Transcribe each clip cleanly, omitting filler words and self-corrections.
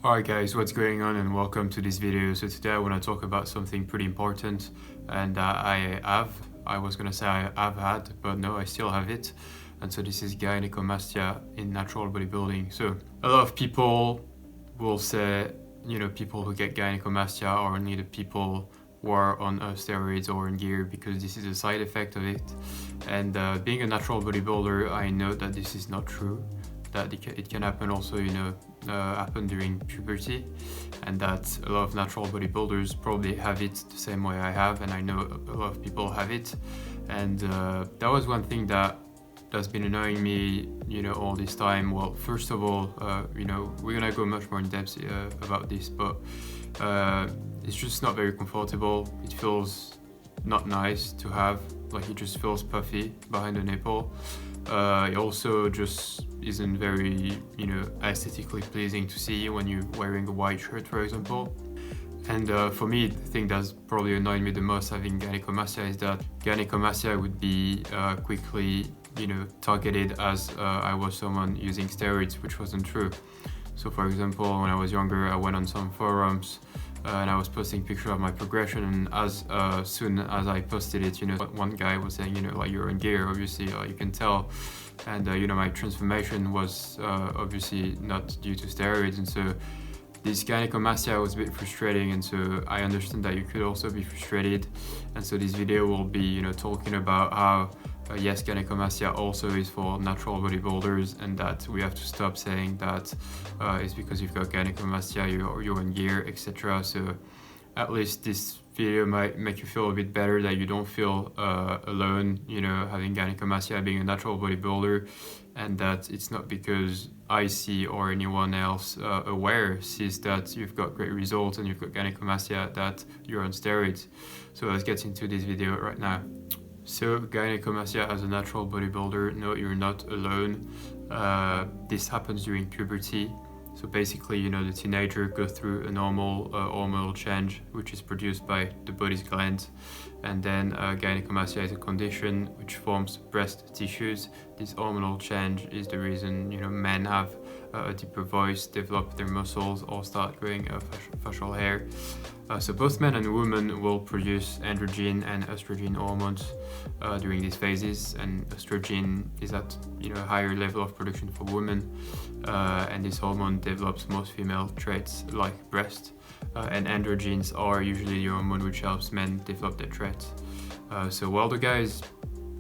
Alright guys, what's going on and welcome to this video. So today I want to talk about something pretty important and I was gonna say I've had, but no, I still have it. And so this is gynecomastia in natural bodybuilding. So a lot of people will say, people who get gynecomastia are only the people who are on steroids or in gear because this is a side effect of it. And being a natural bodybuilder, I know that this is not true. That it can happen also, happen during puberty, and that a lot of natural bodybuilders probably have it the same way I have, and I know a lot of people have it. And that was one thing that's been annoying me, all this time. Well, first of all, we're gonna go much more in depth about this, but it's just not very comfortable. It feels not nice to have, like it just feels puffy behind the nipple. It also just isn't very, aesthetically pleasing to see when you're wearing a white shirt, for example. And for me, the thing that's probably annoyed me the most having gynecomastia is that gynecomastia would be quickly, targeted as I was someone using steroids, which wasn't true. So for example, when I was younger, I went on some forums and I was posting pictures of my progression, and as soon as I posted it, one guy was saying, like, you're in gear, obviously, you can tell. And my transformation was obviously not due to steroids, and so this gynecomastia was a bit frustrating, and so I understand that you could also be frustrated. And so this video will be, talking about how yes, gynecomastia also is for natural bodybuilders, and that we have to stop saying that it's because you've got gynecomastia, you're in gear, etc. So at least this video might make you feel a bit better, that you don't feel alone, having gynecomastia, being a natural bodybuilder, and that it's not because I see or anyone else aware sees that you've got great results and you've got gynecomastia that you're on steroids. So let's get into this video right now. So gynecomastia as a natural bodybuilder, no, you're not alone. This happens during puberty. So basically, the teenager goes through a normal hormonal change, which is produced by the body's glands. And then gynecomastia is a condition which forms breast tissues. This hormonal change is the reason, men have a deeper voice, develop their muscles, or start growing facial hair. So both men and women will produce androgen and estrogen hormones during these phases, and estrogen is at a higher level of production for women, and this hormone develops most female traits like breast, and androgens are usually the hormone which helps men develop their traits. So while the guys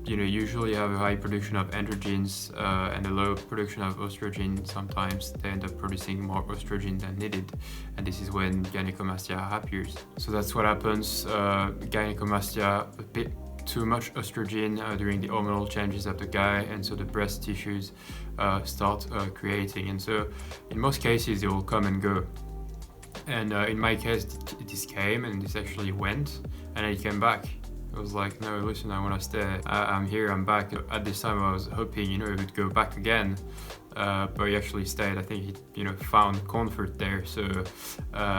usually have a high production of androgens and a low production of estrogen, sometimes they end up producing more estrogen than needed, and this is when gynecomastia appears. So that's what happens. Gynecomastia, a bit too much estrogen during the hormonal changes of the guy, and so the breast tissues start creating, and so in most cases they will come and go. And in my case, this came and this actually went, and it came back. I was like, no, listen, I want to stay. I'm here, I'm back. At this time I was hoping, it would go back again, but he actually stayed. I think he, found comfort there, so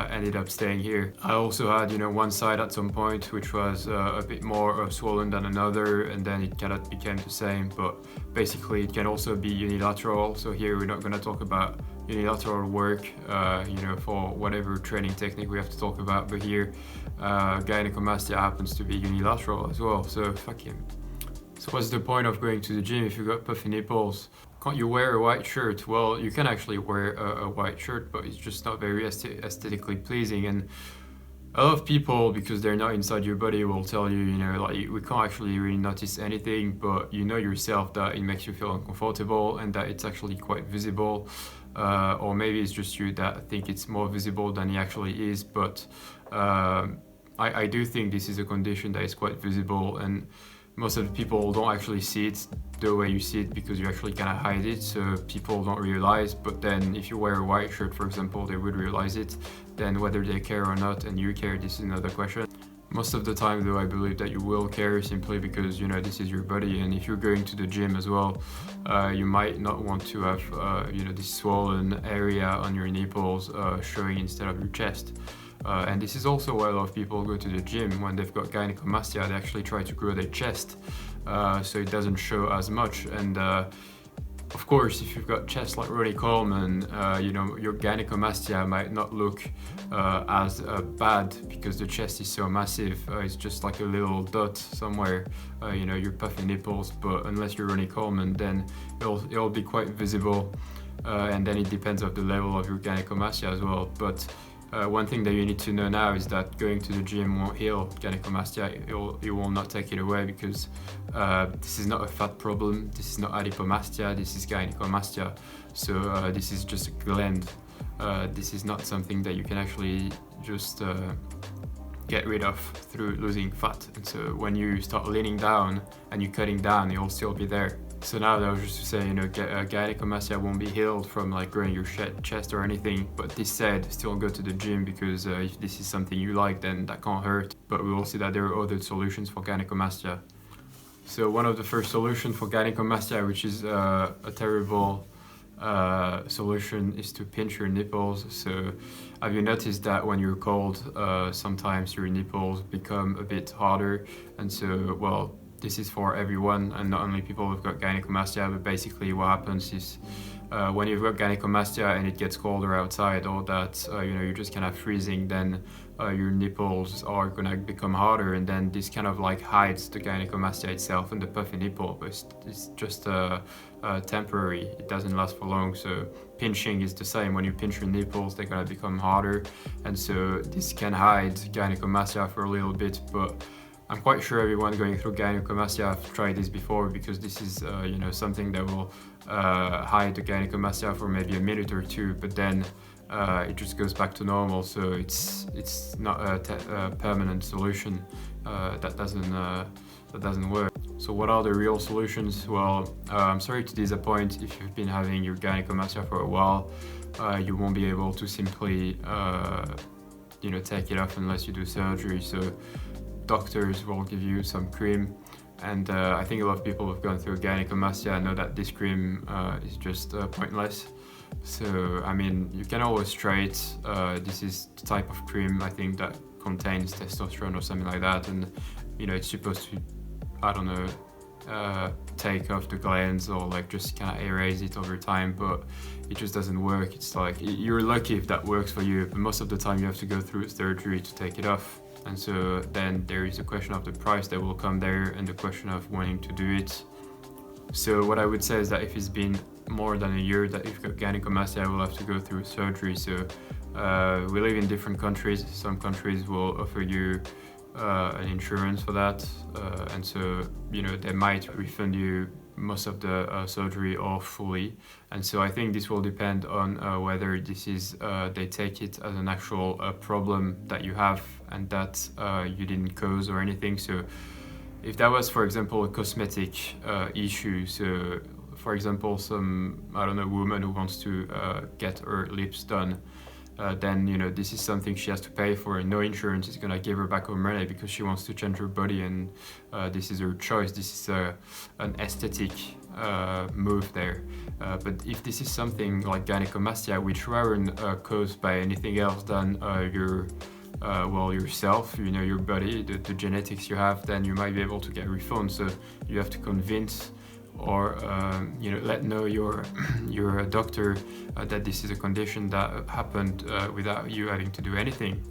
ended up staying here. I also had, one side at some point which was a bit more swollen than another, and then it kind of became the same, but basically it can also be unilateral. So here we're not going to talk about unilateral work, for whatever training technique we have to talk about, but here gynecomastia happens to be unilateral as well, so fuck him. So what's the point of going to the gym if you've got puffy nipples? Can't you wear a white shirt? Well, you can actually wear a white shirt, but it's just not very aesthetically pleasing. And a lot of people, because they're not inside your body, will tell you, like, we can't actually really notice anything, but you know yourself that it makes you feel uncomfortable and that it's actually quite visible. Or maybe it's just you that think it's more visible than it actually is, but I do think this is a condition that is quite visible, and most of the people don't actually see it the way you see it because you actually kind of hide it, so people don't realize. But then if you wear a white shirt, for example, they would realize it. Then whether they care or not, and you care, this is another question. Most of the time though, I believe that you will care simply because this is your body, and if you're going to the gym as well, you might not want to have this swollen area on your nipples showing instead of your chest. And this is also why a lot of people go to the gym. When they've got gynecomastia, they actually try to grow their chest so it doesn't show as much. And Of course, if you've got chest like Ronnie Coleman, your gynecomastia might not look as bad because the chest is so massive. It's just like a little dot somewhere, your puffy nipples. But unless you're Ronnie Coleman, then it'll be quite visible. And then it depends on the level of your gynecomastia as well. But one thing that you need to know now is that going to the gym won't heal gynecomastia. It will not take it away, because this is not a fat problem. This is not adipomastia. This is gynecomastia. So this is just a gland. This is not something that you can actually just get rid of through losing fat. And so when you start leaning down and you're cutting down, it will still be there. So now that was just to say, gynecomastia won't be healed from like growing your chest or anything. But this said, still go to the gym, because if this is something you like, then that can't hurt. But we will see that there are other solutions for gynecomastia. So one of the first solutions for gynecomastia, which is a terrible solution, is to pinch your nipples. So have you noticed that when you're cold, sometimes your nipples become a bit harder? And so, well, this is for everyone, and not only people who've got gynecomastia, but basically what happens is when you've got gynecomastia and it gets colder outside, or that you're just kind of freezing, then your nipples are gonna become harder, and then this kind of like hides the gynecomastia itself and the puffy nipple, but it's just temporary. It doesn't last for long. So pinching is the same. When you pinch your nipples, they're gonna become harder, and so this can hide gynecomastia for a little bit. But I'm quite sure everyone going through gynecomastia have tried this before, because this is something that will hide the gynecomastia for maybe a minute or two, but then it just goes back to normal. So it's not a permanent solution. That doesn't work. So what are the real solutions? Well, I'm sorry to disappoint. If you've been having your gynecomastia for a while, you won't be able to simply take it off unless you do surgery. So doctors will give you some cream, and I think a lot of people who've gone through gynecomastia know that this cream is just pointless. So I mean, you can always try it. This is the type of cream, I think, that contains testosterone or something like that, and it's supposed to, I don't know, take off the glands or like just kind of erase it over time, but it just doesn't work. It's like, you're lucky if that works for you, but most of the time you have to go through surgery to take it off. And so then there is a question of the price that will come there, and the question of wanting to do it. So what I would say is that if it's been more than a year that you've got gynecomastia, will have to go through surgery. So we live in different countries. Some countries will offer you an insurance for that, and so they might refund you most of the surgery or fully. And so I think this will depend on whether this is they take it as an actual problem that you have and that you didn't cause or anything. So if that was, for example, a cosmetic issue, so for example, some, I don't know, woman who wants to get her lips done, then this is something she has to pay for, and no insurance is gonna give her back her money because she wants to change her body, and this is her choice. This is an aesthetic move there. But if this is something like gynecomastia, which weren't caused by anything else than yourself, your body, the genetics you have, then you might be able to get a refund. So you have to convince or let know your doctor that this is a condition that happened without you having to do anything.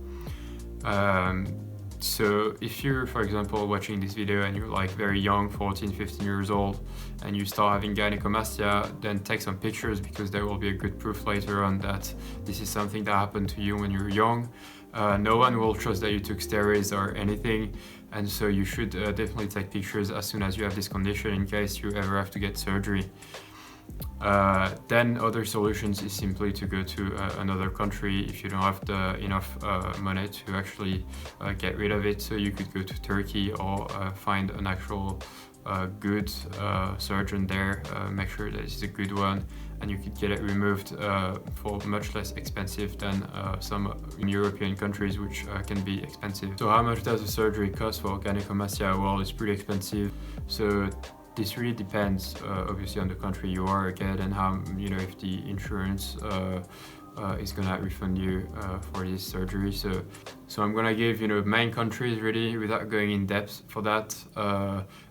So if you're, for example, watching this video and you're like very young, 14, 15 years old, and you start having gynecomastia, then take some pictures, because there will be a good proof later on that this is something that happened to you when you're young. No one will trust that you took steroids or anything, and so you should definitely take pictures as soon as you have this condition, in case you ever have to get surgery. Then other solutions is simply to go to another country if you don't have enough money to actually get rid of it. So you could go to Turkey or find an actual good surgeon there, make sure that it's a good one, and you could get it removed for much less expensive than some European countries, which can be expensive. So how much does a surgery cost for gynecomastia? Well, it's pretty expensive. So this really depends obviously on the country you are again, and how if the insurance is gonna refund you for this surgery. So I'm gonna give main countries really without going in depth for that.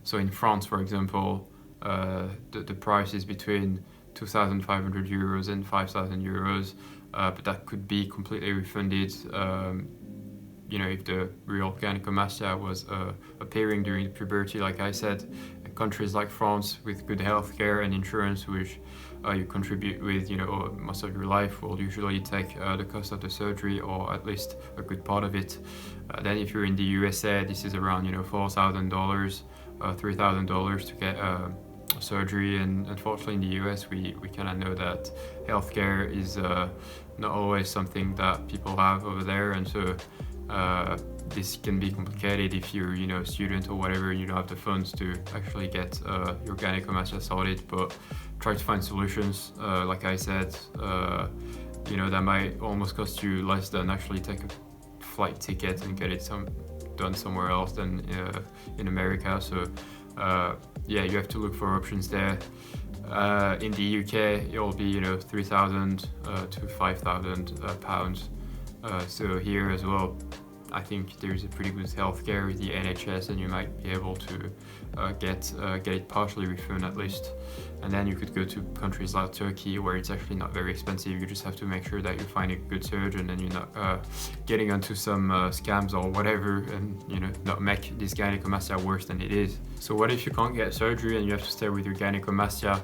So in France, for example, the price is between 2,500 euros and 5,000 euros, but that could be completely refunded. You know, if the real gynecomastia was appearing during puberty, like I said. Countries like France with good healthcare and insurance, which you contribute with, you know, most of your life, will usually take the cost of the surgery, or at least a good part of it. Then if you're in the USA, this is around, you know, $4,000, $3,000 to get surgery. And unfortunately in the US, we kind of know that healthcare is not always something that people have over there, and so this can be complicated if you're, you know, a student or whatever, and you don't have the funds to actually get your gynecomastia sorted. But try to find solutions. Like I said, you know, that might almost cost you less than actually take a flight ticket and get it done somewhere else than in America. So yeah, you have to look for options there. In the UK, it'll be, you know, 3,000 to 5,000 pounds. So here as well, I think there's a pretty good healthcare with the NHS, and you might be able to get it partially refunded at least. And then you could go to countries like Turkey, where it's actually not very expensive. You just have to make sure that you find a good surgeon and you're not getting onto some scams or whatever, and, you know, not make this gynecomastia worse than it is. So what if you can't get surgery and you have to stay with your gynecomastia?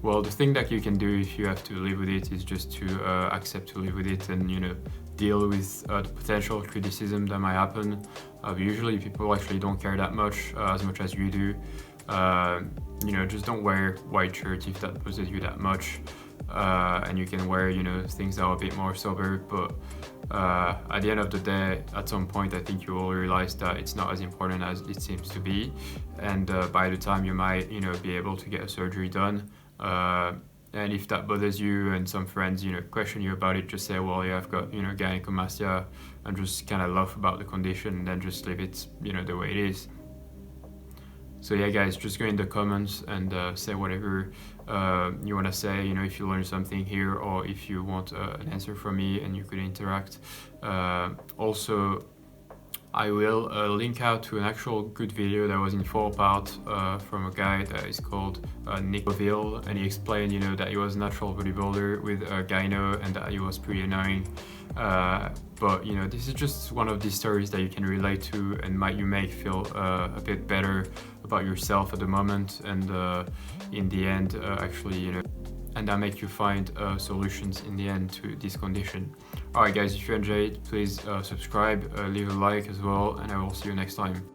Well, the thing that you can do if you have to live with it is just to accept to live with it, and, you know, deal with the potential criticism that might happen. Usually people actually don't care that much as you do. You know, just don't wear white shirts if that bothers you that much, and you can wear, you know, things that are a bit more sober. But at the end of the day, at some point, I think you will realize that it's not as important as it seems to be, and by the time you might, you know, be able to get a surgery done. And if that bothers you and some friends, you know, question you about it, just say, well, yeah, I've got, you know, gynecomastia, and just kind of laugh about the condition, and then just leave it, you know, the way it is. So yeah, guys, just go in the comments and say whatever you want to say, you know, if you learned something here, or if you want an answer from me and you could interact. Also, I will link out to an actual good video that was in 4 parts from a guy that is called Nick Ville, and he explained, you know, that he was a natural bodybuilder with a gyno, and that he was pretty annoying. But, you know, this is just one of these stories that you can relate to, and you may feel a bit better about yourself at the moment, and in the end, actually, you know, and that make you find solutions in the end to this condition. Alright guys, if you enjoyed, please subscribe, leave a like as well, and I will see you next time.